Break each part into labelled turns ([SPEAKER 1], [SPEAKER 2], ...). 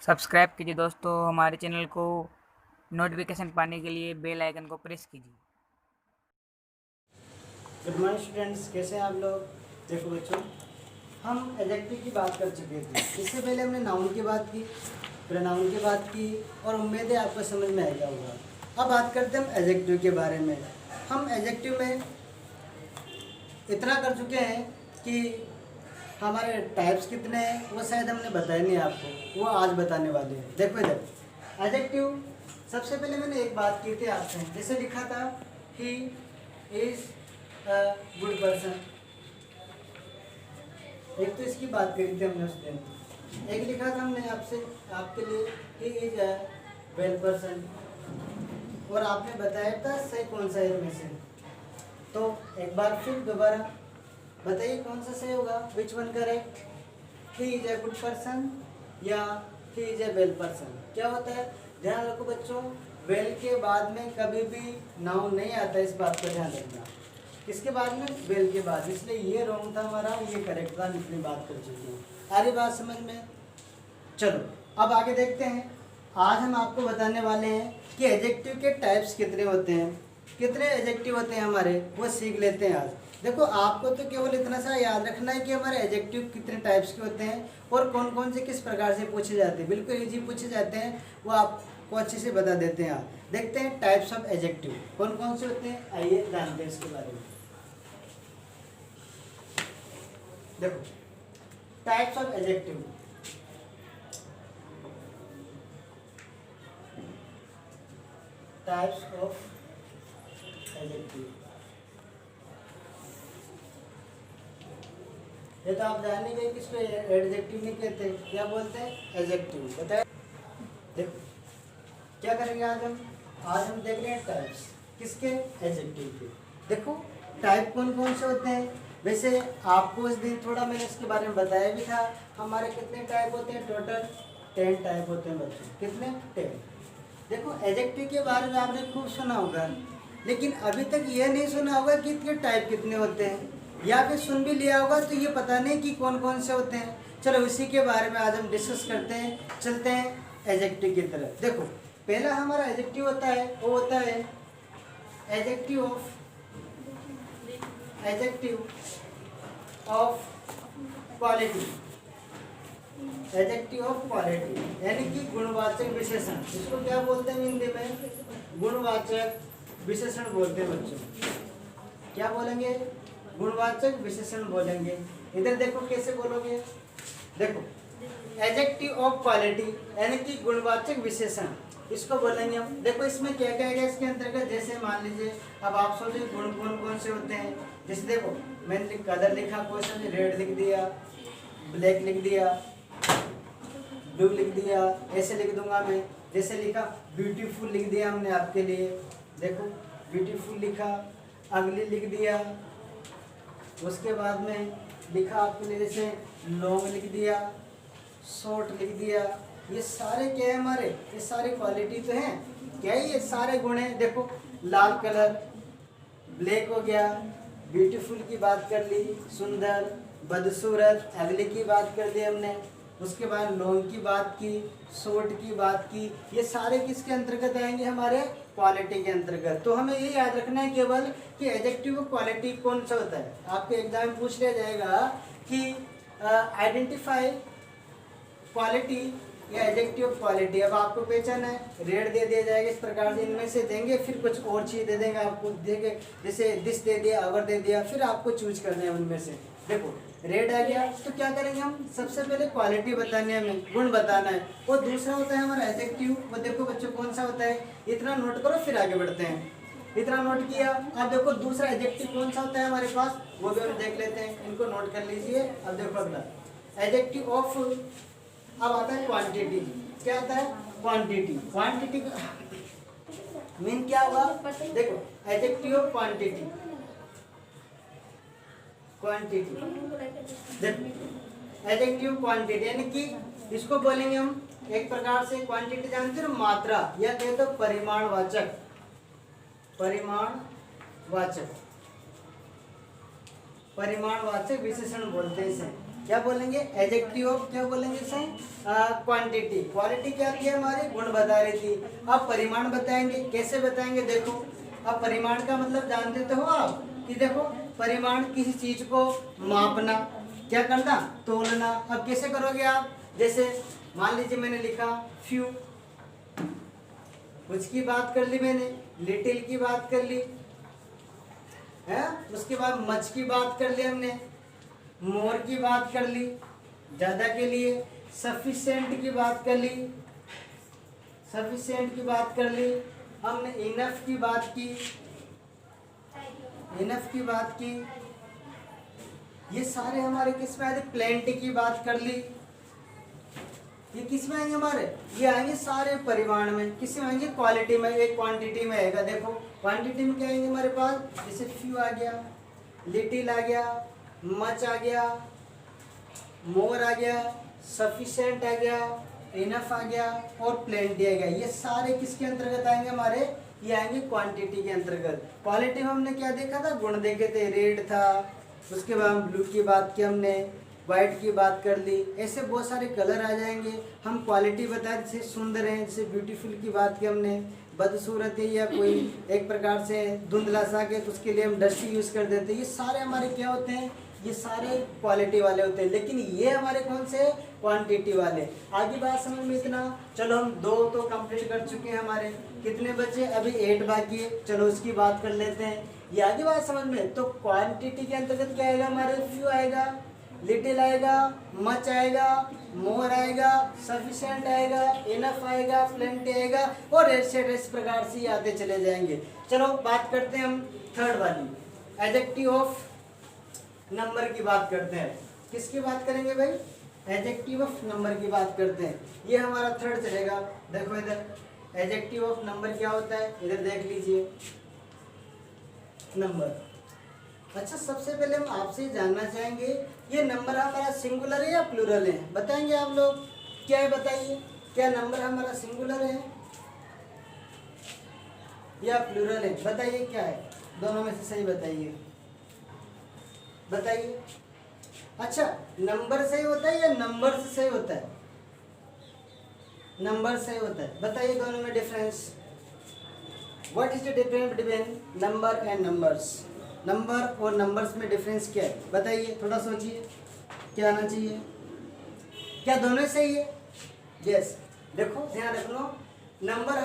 [SPEAKER 1] Subscribe कीजिए दोस्तों हमारे चैनल को। नोटिफिकेशन पाने के लिए बेल आइकन को प्रेस कीजिए।
[SPEAKER 2] गुड मॉर्निंग स्टूडेंट्स, कैसे हैं आप लोग। देखो बच्चों, हम एडजेक्टिव की बात कर चुके थे। इससे पहले हमने नाउन की बात की, प्रोनाउन की बात की और उम्मीद है आपको समझ में आएगा होगा। अब बात करते हैं हम एडजेक्टिव के बारे में। हम एडजेक्टिव में इतना कर चुके हैं कि हमारे टाइप्स कितने हैं वो शायद हमने बताया नहीं आपको, वो आज बताने वाले हैं। देखो इधर एडजेक्टिव, सबसे पहले मैंने एक बात की थी आपसे, जैसे लिखा था he is a good person. एक तो इसकी बात करी थी हमने उस दिन। एक लिखा था हमने आपसे, आपके लिए he is a well person, और आपने बताया था सही कौन सा है इनमें से। तो एक बार फिर दोबारा बताइए कौन सा सही होगा, which one correct, he is a good person या he is a well person. क्या होता है, ध्यान रखो बच्चों, वेल के बाद में कभी भी नाउन नहीं आता, इस बात का ध्यान रखना। किसके बाद में, वेल के बाद, इसलिए ये रॉन्ग था हमारा, ये करेक्ट था, इतनी बात कर चुके हैं। आ रही बात समझ में। चलो अब आगे देखते हैं। आज हम आपको बताने वाले हैं कि एडजेक्टिव के टाइप्स कितने होते हैं, कितने एडजेक्टिव होते हैं हमारे, वो सीख लेते हैं आज। देखो आपको तो केवल इतना सा याद रखना है कि हमारे एडजेक्टिव कितने टाइप्स के होते हैं और कौन कौन से किस प्रकार से पूछे जाते हैं। बिल्कुल इजी पूछे जाते हैं, वो आपको अच्छे से बता देते हैं। आप देखते हैं टाइप्स ऑफ एडजेक्टिव कौन कौन से होते हैं, आइए जानते हैं इसके बारे में। देखो types of adjective, types of adjective, ये तो आप जानेंगे कि इसको एडजेक्टिव नहीं कहते, क्या बोलते हैं, एडजेक्टिव। बताए देखो क्या करेंगे आज हम देख रहे हैं टाइप्स किसके, एडजेक्टिव के। देखो टाइप कौन कौन से होते हैं। वैसे आपको उस दिन थोड़ा मैंने इसके बारे में बताया भी था। हमारे कितने टाइप होते हैं, टोटल 10 टाइप होते हैं बच्चों। कितने, 10। देखो एडजेक्टिव के बारे में आपने खूब सुना होगा, लेकिन अभी तक ये नहीं सुना होगा कि इसके टाइप कितने होते हैं, या फिर सुन भी लिया होगा तो ये पता नहीं कि कौन कौन से होते हैं। चलो इसी के बारे में आज हम डिस्कस करते हैं, चलते हैं एडजेक्टिव की तरफ। देखो पहला हमारा एडजेक्टिव होता है, वो होता है adjective of quality. Adjective of quality यानी कि गुणवाचक विशेषण। इसको क्या बोलते हैं हिंदी में, गुणवाचक विशेषण बोलते हैं बच्चों। क्या बोलेंगे, गुणवाचक विशेषण बोलेंगे। इधर देखो कैसे बोलोगे, देखो एडजेक्टिव ऑफ क्वालिटी यानी कि गुणवाचक विशेषण, इसको बोलेंगे हम। देखो इसमें क्या क्या है इसके अंतर्गत, जैसे मान लीजिए अब आप सोचे गुण कौन कौन से होते हैं। जैसे देखो मैंने कलर लिखा, कोई समझे रेड लिख दिया, ब्लैक लिख दिया, ब्लू लिख दिया, ऐसे लिख दूंगा मैं। जैसे लिखा ब्यूटीफुल लिख दिया हमने आपके लिए, देखो ब्यूटीफुल लिखा, अगली लिख दिया, उसके बाद में लिखा आपके लिए जैसे लॉन्ग लिख दिया, शॉर्ट लिख दिया। ये सारे क्या है हमारे, ये सारी क्वालिटी तो हैं, क्या है ये सारे गुण हैं। देखो लाल कलर, ब्लैक हो गया, ब्यूटीफुल की बात कर ली, सुंदर, बदसूरत, अगले की बात कर ली हमने, उसके बाद लॉन्ग की बात की, शॉर्ट की बात की। ये सारे किसके अंतर्गत आएंगे, हमारे क्वालिटी के अंतर्गत। तो हमें ये याद रखना है केवल कि एडजेक्टिव क्वालिटी कौन सा होता है। आपके एग्जाम में पूछ लिया जाएगा कि आइडेंटिफाई क्वालिटी या एडजेक्टिव क्वालिटी। अब आपको पहचान है, रेड दे दिया जाएगा, इस प्रकार से इनमें से देंगे, फिर कुछ और चीज दे देंगे आपको, देंगे जैसे दिस दे दिया, अवर दे दिया, फिर आपको चूज करना है उनमें से। देखो रेड आ गया तो क्या करेंगे हम, सबसे पहले क्वालिटी बतानी है हमें, गुण बताना है। और दूसरा होता है हमारा एडजेक्टिव, वो देखो बच्चों कौन सा होता है, इतना नोट करो फिर आगे बढ़ते हैं। इतना नोट किया, अब देखो दूसरा एडजेक्टिव कौन सा होता है हमारे पास, वो भी हम देख लेते हैं, इनको नोट कर लीजिए। अब देखो अगला एडजेक्टिव ऑफ, अब आता है क्वांटिटी। क्या आता है, क्वांटिटी। क्वांटिटी मीन क्या हुआ, देखो एडजेक्टिव ऑफ क्वांटिटी, क्वांटिटी देखो एडजेक्टिव क्वांटिटी यानी कि इसको बोलेंगे हम एक प्रकार से, क्वांटिटी जानते हो मात्रा, या कहे तो परिमाणवाचक, परिमाणवाचक, परिमाणवाचक विशेषण बोलते हैं इसे। क्या बोलेंगे, एडजेक्टिव ऑफ क्या बोलेंगे इसे, क्वांटिटी। क्वालिटी क्या थी हमारी, गुण बता रही थी। अब परिमाण बताएंगे, कैसे बताएंगे देखो। अब परिमाण का मतलब जानते तो हो आप कि देखो परिमाण किसी चीज को मापना, क्या करना, तोलना। अब कैसे करोगे आप, जैसे मान लीजिए मैंने लिखा फ्यू, कुछ की बात कर ली मैंने, लिटिल की बात कर ली है, उसके बाद मच की बात कर ली हमने, मोर की बात कर ली ज्यादा के लिए, सफिशिएंट की बात कर ली, सफिशिएंट की बात कर ली हमने, इनफ की बात की, इनफ की बात की, ये सारे हमारे किस में आए थे, प्लेंटी की बात कर ली। ये किस में आएंगे हमारे, ये आएंगे सारे परिमाण में, किस में आएंगे, क्वालिटी में, एक क्वांटिटी में आएगा। देखो क्वांटिटी में क्या आएंगे हमारे पास, जैसे फ्यू आ गया, लिटिल आ गया, मच आ गया, मोर आ गया, सफिशिएंट आ गया, इनफ आ गया और प्लेंटी आ गया। ये सारे किसके अंतर्गत आएंगे हमारे, ये आएंगे क्वांटिटी के अंतर्गत। क्वालिटी में हमने क्या देखा था, गुण देखे थे, रेड था, उसके बाद ब्लू की बात की हमने, वाइट की बात कर ली, ऐसे बहुत सारे कलर आ जाएंगे। हम क्वालिटी बताए, जैसे सुंदर है, जैसे ब्यूटीफुल की बात की हमने, बदसूरत है या कोई एक प्रकार से धुंधला सा के, तो उसके लिए हम डस्टी यूज कर देते हैं। ये सारे हमारे क्या होते हैं, ये सारे क्वालिटी वाले होते हैं, लेकिन ये हमारे कौन से, क्वांटिटी वाले। आगे बात समझ में इतना। चलो हम 2 तो कंप्लीट कर चुके हैं हमारे, कितने बचे, अभी 8 बाकी है, चलो उसकी बात कर लेते हैं। ये आगे बात समझ में, तो क्वांटिटी के अंतर्गत क्या आएगा हमारे, फ्यू आएगा, लिटिल आएगा, मच आएगा, मोर आएगा, सफिशिएंट आएगा, इनफ आएगा, प्लेंटी आएगा और ऐसे इस प्रकार से आते चले जाएंगे। चलो बात करते हैं हम थर्ड वाली, एडजेक्टिव ऑफ नंबर की बात करते हैं। किसकी बात करेंगे भाई, एडजेक्टिव ऑफ नंबर की बात करते हैं। ये हमारा थर्ड चलेगा। देखो इधर एडजेक्टिव ऑफ नंबर क्या होता है, इधर देख लीजिए नंबर। अच्छा सबसे पहले हम आपसे जानना चाहेंगे, ये नंबर हमारा सिंगुलर है या प्लूरल है, बताएंगे आप लोग, क्या है बताइए, क्या नंबर हमारा सिंगुलर है या प्लूरल है, बताइए क्या है, दोनों में से सही बताइए, बताइए। अच्छा नंबर सही होता है या नंबर से सही होता है, नंबर सही होता है, बताइए दोनों में difference. What is the difference between number and numbers, number और नंबर्स में डिफरेंस क्या है, बताइए, थोड़ा सोचिए क्या आना चाहिए, क्या दोनों सही है, यस। देखो ध्यान रखना, नंबर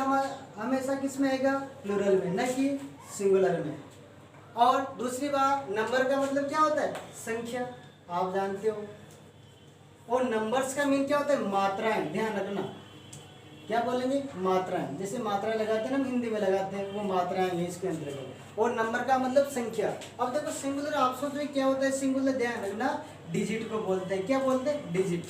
[SPEAKER 2] हमेशा किस में आएगा, प्लूरल में, न कि सिंगुलर में। और दूसरी बात, नंबर का मतलब क्या होता है, संख्या, आप जानते हो। और नंबर्स का मीन क्या होता है, मात्राएं, ध्यान रखना, क्या बोलेंगे, मात्राएं, जैसे मात्राएं लगाते हैं ना, हम हिंदी में लगाते हैं, वो मात्राएं हैं इसके अंतर्गत। और नंबर का मतलब संख्या। अब देखो सिंगुलर, आप सोच रहे क्या होता है सिंगुलर, ध्यान रखना, डिजिट को बोलते हैं, क्या बोलते हैं, डिजिट।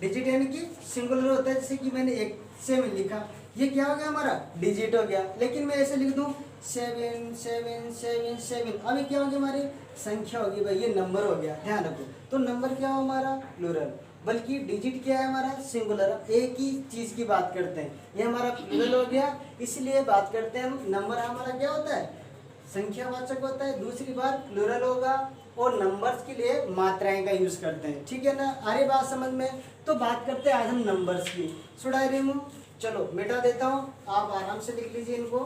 [SPEAKER 2] डिजिट यानी कि सिंगुलर होता है, जैसे कि मैंने 1 से में लिखा, ये क्या हो गया हमारा, डिजिट हो गया। लेकिन मैं ऐसे लिख दूं 7 7 7 7, अभी क्या होगी हमारी संख्या होगी भाई, ये नंबर हो गया, ध्यान रखो। तो नंबर क्या हो हमारा, प्लूरल, बल्कि डिजिट क्या है हमारा, सिंगुलर, एक ही चीज की बात करते हैं, ये हमारा प्लूरल हो गया। इसलिए बात करते हैं हम, नंबर हमारा क्या होता है, संख्यावाचक होता है। दूसरी बात प्लूरल होगा, और नंबर्स के लिए मात्राएं का यूज करते हैं, ठीक है ना, आ रही बात समझ में। तो बात करते हैं आज हम नंबर्स की। शुड आई रिमूव, चलो मिटा देता हूँ, आप आराम से लिख लीजिए इनको।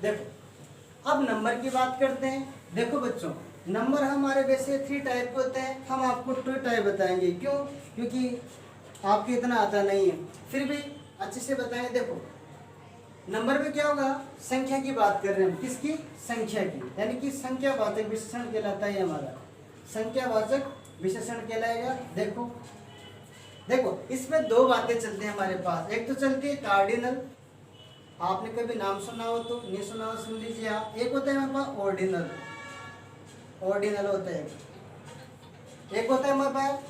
[SPEAKER 2] देखो अब नंबर की बात करते हैं। देखो बच्चों, नंबर हमारे वैसे 3 टाइप के होते हैं, हम आपको 2 टाइप बताएंगे, क्यों, क्योंकि आपको इतना आता नहीं है, फिर भी अच्छे से बताएंगे। देखो नंबर में क्या होगा, संख्या की बात कर रहे हैं हम, किसकी, संख्या की, यानी कि संख्यावाचक विशेषण कहलाता है हमारा, संख्यावाचक विशेषण कहलाएगा। देखो देखो इसमें 2 बातें चलती हैं हमारे पास, एक तो चलती है कार्डिनल, आपने कभी नाम सुना हो तो, नहीं सुना हो सुन लीजिए आप। एक होता है हमारे पास ऑर्डिनल, ऑर्डिनल होता है, एक होता है हमारे पास,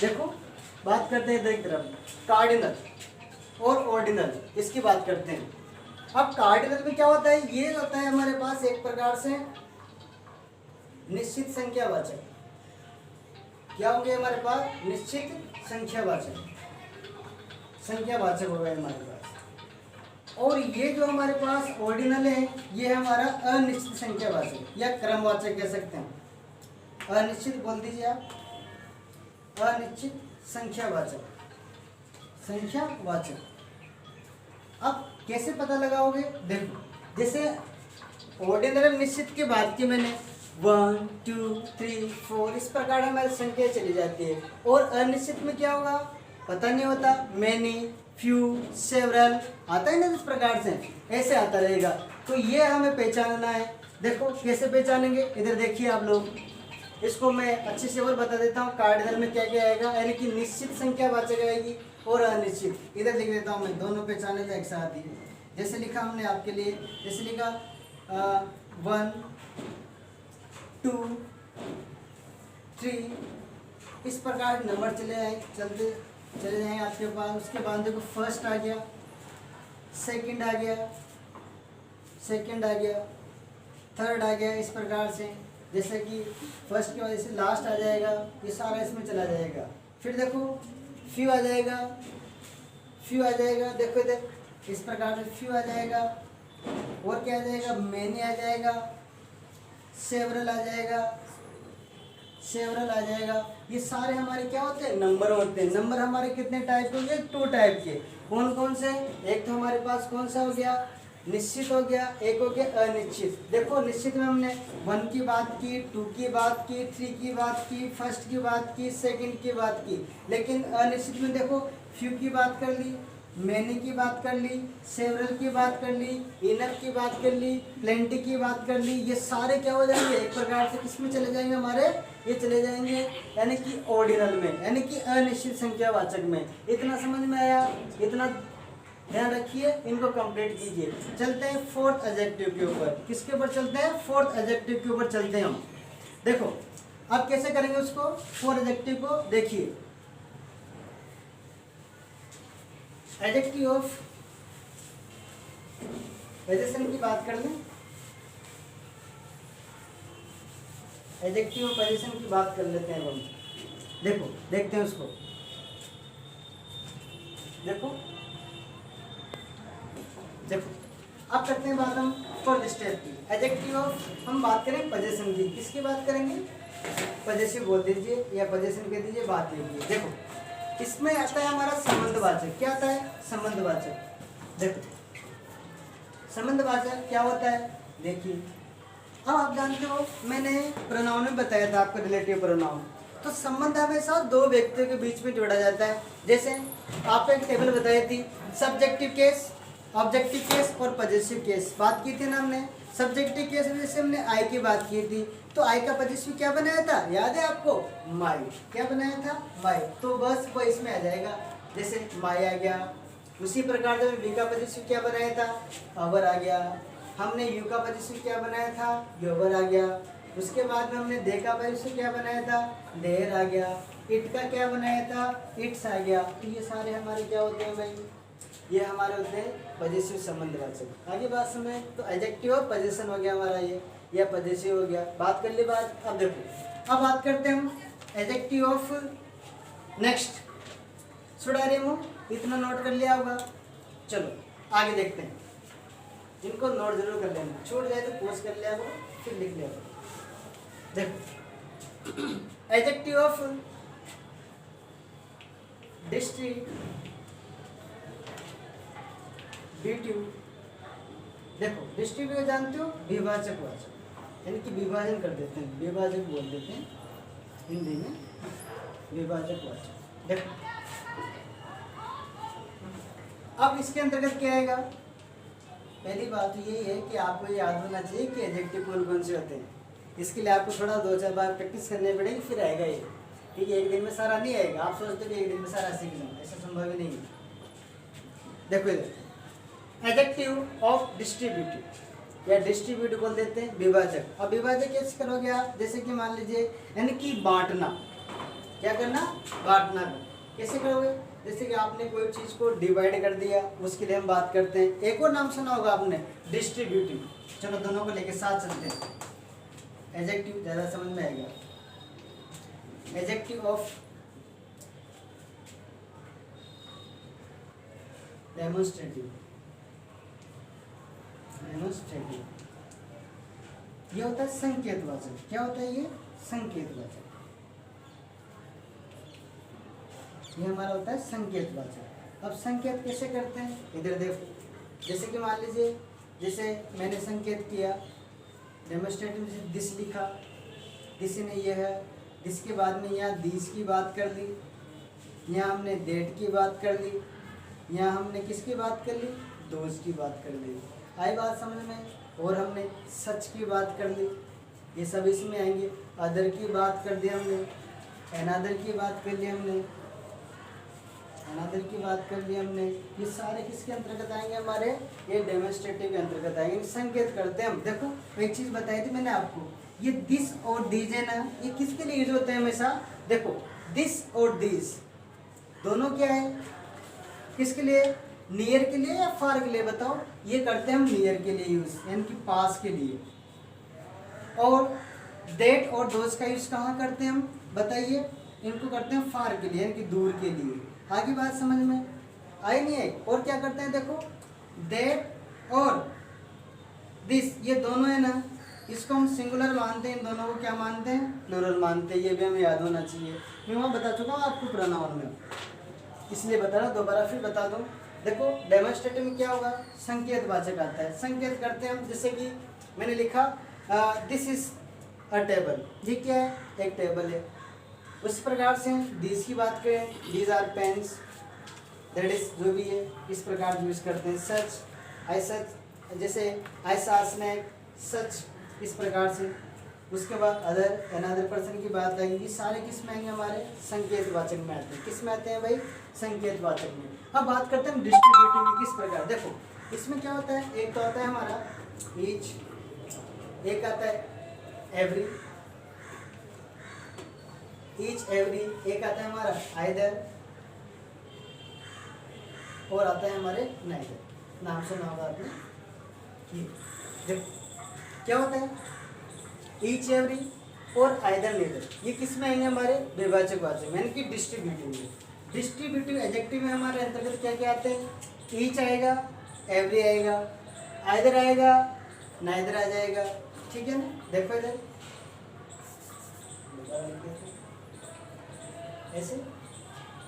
[SPEAKER 2] देखो बात करते हैं एक तरफ कार्डिनल और ऑर्डिनल, इसकी बात करते हैं। अब कार्डिनल में क्या होता है, ये होता है हमारे पास एक प्रकार से निश्चित संख्यावाचक, क्या होंगे हमारे पास, निश्चित संख्यावाचक, संख्यावाचक हो गए हमारे पास। और ये जो हमारे पास ऑर्डिनल है, ये हमारा अनिश्चित संख्यावाचक या क्रमवाचक कह सकते हैं, अनिश्चित बोल दीजिए आप, अनिश्चित संख्यावाचक, संख्यावाचक। अब कैसे पता लगाओगे? देखो, जैसे ऑर्डिनल निश्चित की बात की मैंने, 1 2 3 4 इस प्रकार हमारी संख्या चली जाती है। और अनिश्चित में क्या होगा पता नहीं होता, मैनी, फ्यू, सेवरल आता है ना, इस प्रकार से ऐसे आता रहेगा। तो ये हमें पहचानना है। देखो कैसे पहचानेंगे, इधर देखिए आप लोग, इसको मैं अच्छे से और बता देता हूँ। कार्डिनल में क्या क्या आएगा, यानी कि निश्चित संख्यावाचक आएगी और अनिश्चित। इधर लिख देता हूँ मैं, दोनों पहचाने तो एक साथ ही। जैसे लिखा हमने आपके लिए, जैसे लिखा 1 2 3 इस प्रकार नंबर चले जाएंगे आपके पास। उसके बाद देखो फर्स्ट आ गया, सेकंड आ गया, थर्ड आ गया, इस प्रकार से। जैसे कि फर्स्ट के वजह से लास्ट आ जाएगा, ये सारा इसमें चला जाएगा। फिर देखो फ्यू आ जाएगा, देखो इधर इस प्रकार से फ्यू आ जाएगा। और क्या आ जाएगा, मैनी आ जाएगा, सेवरल आ जाएगा। ये सारे हमारे क्या होते हैं, नंबर होते हैं। नंबर हमारे कितने टाइप के होंगे, 2 टाइप के। कौन कौन से, एक तो हमारे पास कौन सा हो गया, निश्चित हो गया, एक हो गया अनिश्चित। देखो निश्चित में हमने 1 की बात की, 2 की बात की, 3 की बात की, फर्स्ट की बात की, सेकंड की बात की। लेकिन अनिश्चित में देखो फ्यू की बात कर ली, मैनी की बात कर ली, सेवरल की बात कर ली, इनफ की बात कर ली, प्लेंटी की बात कर ली। ये सारे क्या हो जाएंगे, एक प्रकार से किस में चले जाएंगे हमारे, ये चले जाएंगे यानी कि ऑर्डिनल में, यानी कि अनिश्चित संख्यावाचक में। इतना समझ में आया, इतना ध्यान रखिए, इनको कंप्लीट कीजिए। चलते हैं फोर्थ एडजेक्टिव के ऊपर। किसके ऊपर चलते हैं, फोर्थ एडजेक्टिव के ऊपर चलते हैं हम। देखो अब कैसे करेंगे उसको, फोर्थ एडजेक्टिव को देखिए। एडजेक्टिव ऑफ पोजीशन की बात कर लें, एडजेक्टिव ऑफ पोजीशन की बात कर लेते हैं हम। देखो देखते हैं उसको, देखो अब करते हैं बात हम फोर्थ स्टेप की। एडजेक्टिव ऑफ, हम बात करें पोजीशन की। किसकी बात करेंगे, पोजेसिव बोल दीजिए या पोजीशन कह दीजिए, बात लीजिए। देखो इसमें आता है हमारा संबंधवाचक। क्या आता है, संबंधवाचक। देखो संबंधवाचक क्या होता है, देखिए अब आप जानते हो मैंने प्रोनाउन में बताया था आपको, रिलेटिव प्रोनाउन। तो संबंध हमेशा 2 व्यक्तियों के बीच में जोड़ा जाता है। जैसे आपको एक टेबल बताई थी, सब्जेक्टिव केस, ऑब्जेक्टिव केस और पॉजिटिव केस बात की थी ना हमने। सब्जेक्टिव केस में जैसे हमने आई की बात की थी, तो आई का पॉजिटिव क्या बनाया था, याद है आपको, माई। क्या बनाया था, माई। तो बस वो इसमें आ जाएगा, जैसे माई आ गया। उसी प्रकार से वी का पॉजिटिव क्या बनाया था, अवर आ गया। हमने यू का पॉजिटिव क्या बनाया था, योवर आ गया। उसके बाद में हमने दे का पॉजिटिव क्या बनाया था, देर आ गया। इट का क्या बनाया था, इट्स आ गया। तो ये सारे हमारे क्या होते हैं भाई, ये हमारे होते हैं पॉजिटिव संबंधवाचक। आगे बात समझ, तो एडजेक्टिव ऑफ पोजीशन हो गया हमारा ये, या पॉजिटिव हो गया। बात कर ली बात। अब देखो अब बात करते हैं हम एडजेक्टिव ऑफ नेक्स्ट। सुडारिमो, इतना नोट कर लिया होगा। चलो आगे देखते हैं, इनको नोट जरूर कर लेना, छूट जाए तो पोस्ट कर लिया होगा, फिर लिख लिया होगा। देखो एडजेक्टिव ऑफ डिस्ट्रीब्यूटिव। देखो डिस्ट्रीब्यूटिव जानते हो, विभाजक वाचक, यानी कि विभाजन कर देते हैं, विभाजक बोल देते हैं हिंदी में, विभाजक वाचक। देखो अब इसके अंतर्गत क्या आएगा, पहली बात तो यही है कि आपको ये याद होना चाहिए कि एडजेक्टिव कौन कौन से होते हैं। इसके लिए आपको थोड़ा 2-4 बार प्रैक्टिस करनी पड़ेगी, फिर आएगा ये। ठीक है, एक दिन में सारा नहीं आएगा। आप सोचते हो कि एक दिन में सारा सीख लूँ, ऐसा संभव ही नहीं है। देखो इधर एडजेक्टिव ऑफ डिस्ट्रीब्यूटिव या डिस्ट्रीब्यूट बोल देते हैं, विभाजक। अब विभाजक कैसे करोगे आप, जैसे कि मान लीजिए यानी कि बांटना। क्या करना, बांटना। कैसे करोगे, जैसे कि आपने कोई चीज़ को डिवाइड कर दिया, उसके लिए हम बात करते हैं। एक और नाम सुना होगा आपने, डिस्ट्रीब्यूटिव। चलो दोनों को लेके साथ चलते हैं। एडजेक्टिव ज़्यादा समझ में आएगा। Adjective of demonstrative. ये होता है संकेतवाचक। क्या होता है ये, संकेतवाचक। ये हमारा होता है संकेतवाचक। अब संकेत कैसे करते हैं, इधर देखो, जैसे कि मान लीजिए, जैसे मैंने संकेत किया डेमोस्ट्रेटिव में दिस लिखा, दिस ने ये है, दिस के बाद में यहाँ दिस की बात कर ली, यहाँ हमने डेट की बात कर ली, यहाँ हमने किसकी बात कर ली, दोज की बात कर ली। आई बात समझ में। और हमने सच की बात कर ली, ये सब इसमें आएंगे। अदर की बात कर दी हमने, अनदर की बात कर ली हमने, अनदर की बात कर ली हमने। ये सारे किसके अंतर्गत आएंगे हमारे, ये डेमोस्ट्रेटिव के अंतर्गत आएंगे। संकेत करते हैं हम। देखो एक चीज़ बताई थी मैंने आपको, ये दिस और दीज है ना, ये किसके लिए यूज होते हैं हमेशा। देखो दिस और दीज दोनों क्या है, किसके लिए, नियर के लिए या फार के लिए, बताओ। ये करते हैं हम नियर के लिए यूज, यानी कि पास के लिए। और डेट और दोज का यूज कहाँ करते हैं हम, बताइए। इनको करते हैं फार के लिए, यानी कि दूर के लिए। आगे बात समझ में आई नहीं है। और क्या करते हैं, देखो डेट और दिस, ये दोनों है ना, इसको हम सिंगुलर मानते हैं, इन दोनों को क्या मानते हैं, प्लूरल मानते हैं। ये भी हमें याद होना चाहिए। मैं वहाँ बता चुका हूँ आपको प्रोनाउन में, इसलिए बता रहा हूँ, दोबारा फिर बता दूँ। देखो डेमोस्ट्रेटिव में क्या होगा, संकेतवाचक आता है। संकेत करते हैं हम, जैसे कि मैंने लिखा दिस इज अ टेबल, ये क्या है, एक टेबल है। उस प्रकार से दीज की बात करें, these are pens, that is जो भी है, इस प्रकार यूज करते हैं। सच, आई सच, जैसे आई सा स्नैक, सच, इस प्रकार से। उसके बाद अदर, अनदर पर्सन की बात आएगी। ये सारे किस में आएंगे, हमारे संकेतवाचक में आते हैं। किस में आते हैं भाई, संकेतवाचक में। अब बात करते हैं डिस्ट्रीब्यूटिव की, किस प्रकार। देखो इसमें क्या होता है, एक तो आता है हमारा ईच, एक आता है एवरी, ईच एवरी, एक आता है हमारा आइदर, और आता है हमारे नाइदर। नाम सुना होगा आपने। देखो क्या होता है, ईच एवरी और आइदर नेदर, ये किस में आएंगे, हमारे विभाजक वाचक यानी कि डिस्ट्रीब्यूटिव में। डिस्ट्रीब्यूटिव एडजेक्टिव में हमारे अंतर्गत क्या क्या आते हैं, ईच आएगा, एवरी आएगा, आइदर आएगा, नाइदर आ जाएगा। ठीक है ना, देखो इधर ऐसे,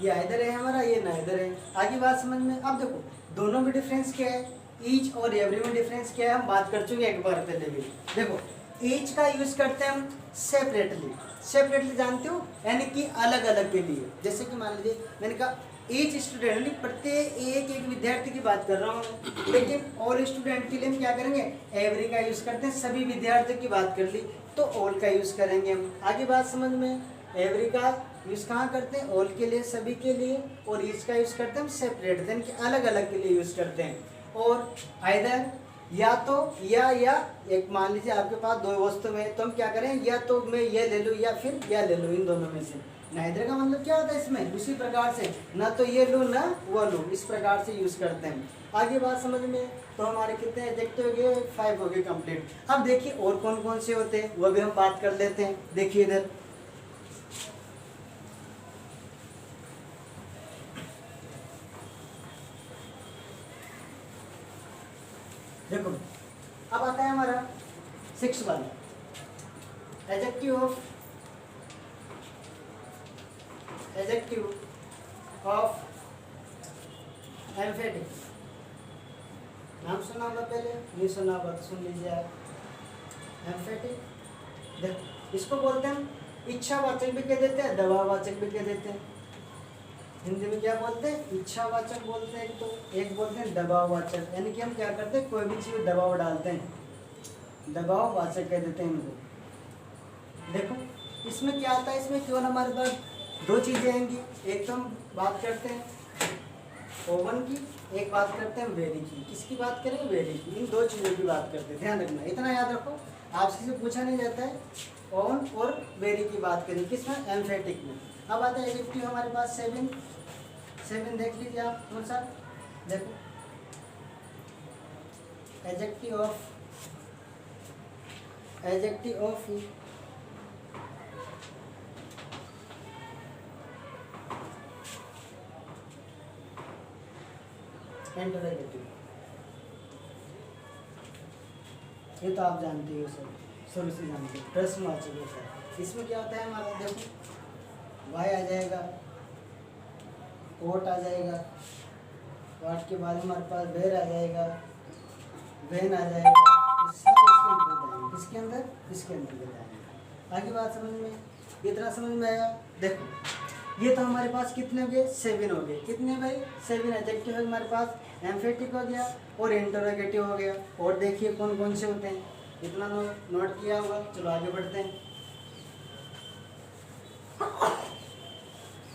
[SPEAKER 2] ये आइदर है हमारा, ये नाइदर है। आगे बात समझ में। अब देखो दोनों में डिफरेंस क्या है, ईच और एवरी में डिफरेंस क्या है, हम बात कर चुके एक बार पहले भी। देखो ईच का यूज करते हैं हम सेपरेटली, सेपरेटली जानते हो, यानी कि अलग अलग के लिए। जैसे कि मान लीजिए मैंने कहा ईच स्टूडेंट, प्रत्येक एक एक विद्यार्थी की बात कर रहा हूँ, लेकिन ऑल स्टूडेंट के लिए हम क्या करेंगे, एवरी का यूज करते हैं। सभी विद्यार्थियों की बात कर ली तो ऑल का यूज करेंगे हम। आगे बात समझ में। एवरी का यूज कहाँ करते हैं, ऑल के लिए, सभी के लिए। और ईच का यूज करते हैं हम सेपरेट, यानी कि अलग अलग के लिए यूज करते हैं। और आइदर, या तो या एक मान लीजिए आपके पास दो वस्तु है, तो हम क्या करें, या तो मैं ये ले लूँ या फिर या ले लूँ, इन दोनों में से। नाइदर का मतलब क्या होता है इसमें, उसी प्रकार से, ना तो ये लूँ ना वो लूँ, इस प्रकार से यूज करते हैं। आगे बात समझ में। तो हमारे कितने एडजेक्टिव हो गए, 5 हो गए कंप्लीट। अब देखिए और कौन कौन से होते हैं वो भी हम बात कर लेते हैं। देखिए इधर देखो, अब आता है हमारा 6 वाला, एडजेक्टिव ऑफ एम्फेटिक। नाम सुना होगा, पहले नहीं सुना होगा तो सुन लीजिए आप। एम्फेटिक, देखो इसको बोलते हैं इच्छावाचक भी कह देते हैं, दबाववाचक भी कह देते हैं। हिंदी में क्या बोलते हैं, इच्छावाचक बोलते हैं, तो एक बोलते हैं दबाववाचक, यानी कि हम क्या करते हैं, कोई भी चीज़ दबाव डालते हैं, दबाववाचक कह देते हैं इनको। देखो इसमें क्या आता है, इसमें केवल हमारे पास 2 चीज़ें आएंगी। एक तो हम बात करते हैं ओवन की, एक बात करते हैं वेरी की। किसकी बात करें, वेरी की। इन 2 चीज़ों की बात करते हैं, ध्यान रखना, इतना याद रखो, आपसे से पूछा नहीं जाता है। ओवन और वेरी की बात करें, किसमें, एम्फेटिक में। अब आता है एडजेक्टिव हमारे पास 7 देख लीजिए आप मेरे साथ। देखो एडजेक्टिव ऑफ इंटरोगेटिव, ये तो आप जानते हो, सब शुरू से जानते हो, प्रश्नवाचक होता है। इसमें क्या होता है हमारा, देखो वाई आ जाएगा, ओट आ जाएगा, वाट के बाद हमारे पास वेर आ जाएगा, वेन आ जाएगा, ये सब इसके अंतर्गत आएंगे। किसके अंदर? इसके अंतर्गत आएंगे। आगे बात समझ में, इतना समझ में आया? देखो ये तो हमारे पास कितने हो गए? 7 हो गए। कितने भाई? 7 एडजेक्टिव है हमारे पास, एम्फेटिक हो गया और इंटरोगेटिव हो गया। और देखिए कौन कौन से होते हैं, इतना नोट किया होगा। चलो आगे बढ़ते हैं।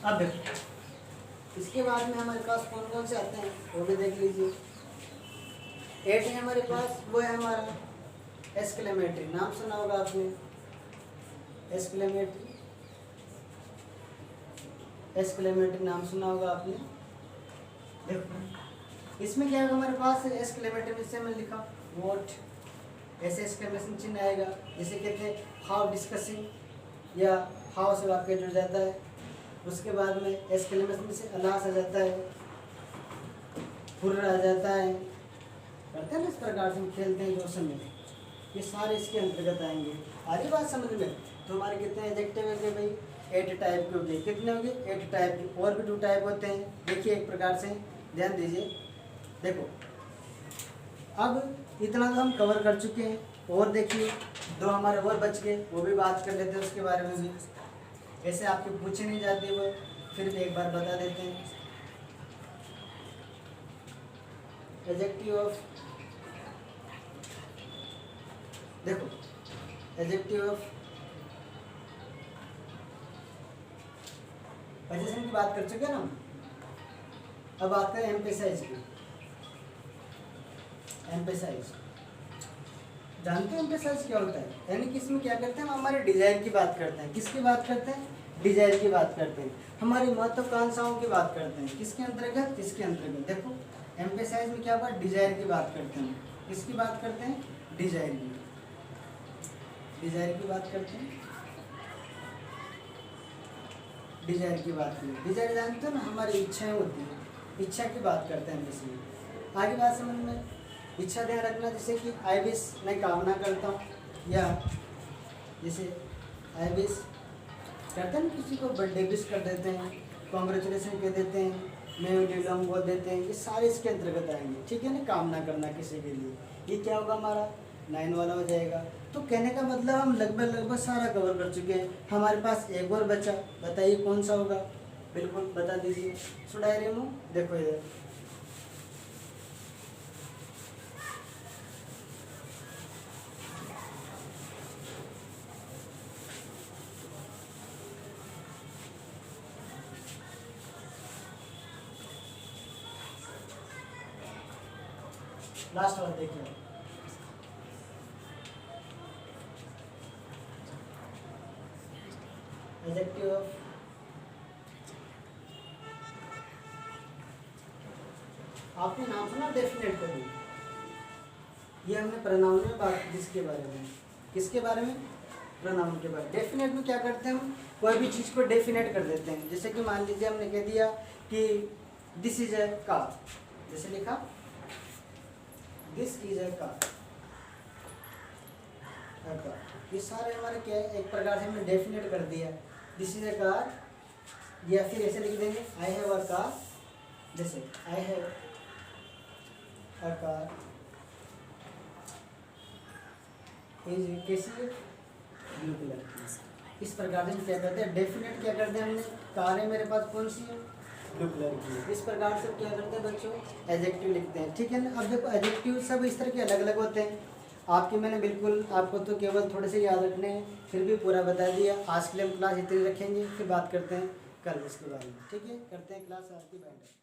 [SPEAKER 2] अब देखो इसके बाद में हमारे पास कौन कौन से आते हैं वो भी देख लीजिए। 8 है हमारे पास, वो है हमारा एक्सक्लेमेटरी। नाम सुना होगा आपने, एक्सक्लेमेटरी। एक्सक्लेमेटरी नाम सुना होगा आपने। देखो इसमें क्या होगा हमारे पास, एक्सक्लेमेटरी से मैंने लिखा व्हाट, ऐसे एक्सक्लेमेशन चिन्ह आएगा। जैसे कहते हैं हाउ डिस्कसिंग, या हाउ से वाक्य जुड़ जाता है। उसके बाद में एक्सक्लेमेशन से अलास आ जाता है, फुर्र आ जाता है, करते हैं ना इस प्रकार से हम खेलते हैं जो समय, ये सारे इसके अंतर्गत आएंगे। आगे बात समझ में? तो हमारे कितने एडजेक्टिव हैं भाई? 8 टाइप के हो गए। कितने हो गए? 8 टाइप के। और भी 2 टाइप होते हैं, देखिए एक प्रकार से ध्यान दीजिए। देखो अब इतना तो हम कवर कर चुके हैं, और देखिए 2 हमारे और बच गए, वो भी बात कर लेते हैं उसके बारे में भी। ऐसे आपके पूछे नहीं जाते वो, फिर भी एक बार बता देते हैं। एडजेक्टिव ऑफ, देखो एडजेक्टिव ऑफ पोजीशन की बात कर चुके हैं ना। अब बात करें एम्फेसाइज की। एम्फेसाइज जानते हैं एम्फेसाइज क्या होता है? यानी कि इसमें क्या करते हैं, हम हमारे डिजायर की बात करते हैं। किसकी बात करते हैं? डिजायर की बात करते हैं। हमारी महत्वाकांक्षाओं की बात करते हैं। किसके अंतर्गत? इसके अंतर्गत। देखो एम्फेसाइज में क्या होगा, डिजायर की बात करते हैं। किसकी बात करते हैं? डिजायर की। डिजायर की बात करते हैं, डिजायर की बात करें। डिजायर जानते हो ना, हमारी इच्छाएं होती हैं, इच्छा की बात करते हैं इसमें। आगे बात समझ में, इच्छा ध्यान रखना। जैसे कि आई विश, मैं कामना करता हूँ, या जैसे आई विश करते हैं, किसी को बर्थडे विश कर देते हैं, कॉन्ग्रेचुलेसन कह देते हैं, मैं डिलम बोल देते हैं, ये सारे इसके अंतर्गत आएंगे। ठीक है ना, कामना करना किसी के लिए, ये क्या होगा हमारा 9 वाला हो जाएगा। तो कहने का मतलब हम लगभग सारा कवर कर चुके हैं। हमारे पास एक और बचा, बताइए कौन सा होगा? बिल्कुल बता दीजिए। सुडायरे मुँह देखो इधर, लास्ट वाला देखिए। एडजेक्टिव ऑफ, आपने नाम सुना डेफिनेट कभी? ये हमने प्रोनाउन में बात की, किसके बारे में? किसके बारे में? प्रोनाउन के बारे में। डेफिनेट में क्या करते हैं हम, कोई भी चीज़ को डेफिनेट कर देते हैं। जैसे कि मान लीजिए हमने कह दिया कि दिस इज ए कार, जैसे लिखा दिस इज ए कार, ये सारे हमारे क्या है, एक प्रकार से हमने डेफिनेट कर दिया दिस इज ए कार। या फिर ऐसे लिख देंगे आई हैव अ कार, जैसे I have a car is कैसी है, ब्लू कलर की। इस प्रकार से हम क्या करते हैं, डेफिनेट क्या करते हैं हमने, कार है मेरे पास कौन सी है, ब्लू कलर की। इस प्रकार से क्या करते हैं बच्चों, एडजेक्टिव लिखते हैं। ठीक है ना। अब देखो एडजेक्टिव सब इस तरह के अलग अलग होते हैं। आपके मैंने बिल्कुल, आपको तो केवल थोड़े से याद रखने हैं, फिर भी पूरा बता दिया। आज के लिए हम क्लास इतनी रखेंगे, फिर बात करते हैं कल इसके बारे में। ठीक है, करते हैं क्लास आज की बैठ।